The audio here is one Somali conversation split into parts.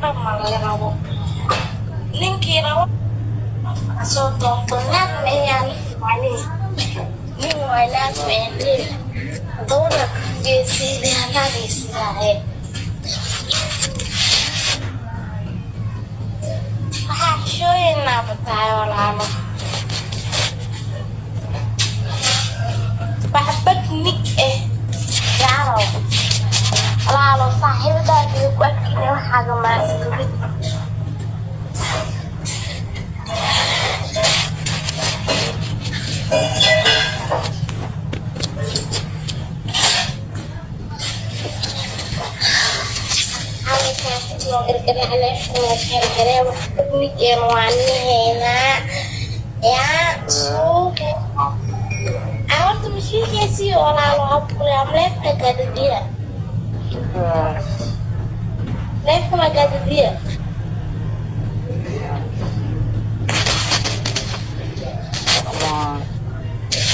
Malerabo. Ninkii rabo soo doonto naag meeyaan mani. Nin waa naag meeyaan. Dowra geesiga naagisiga waxaa shooyinaa bataayo walaalo. Waxbad nig yaaro. Walaalo saaxiibadaadii ku arkayna waxaaga maaskurid. Ninkeen waa niheynaa yaa suuqa horta mashiinkiisii walaalo habkuleam leefka gadadiya leefka ma gadadiya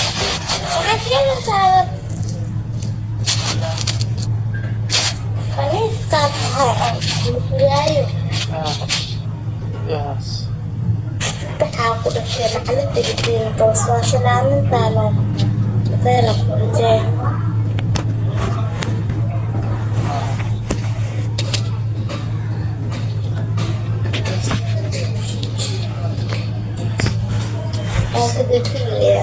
waxaa sheegaysaa kaniiskaa tahay mufugaayo Yes. waxaa ku dhashay macallinta gediin tooswaashanaanintaano beela kurjee oo kadadiya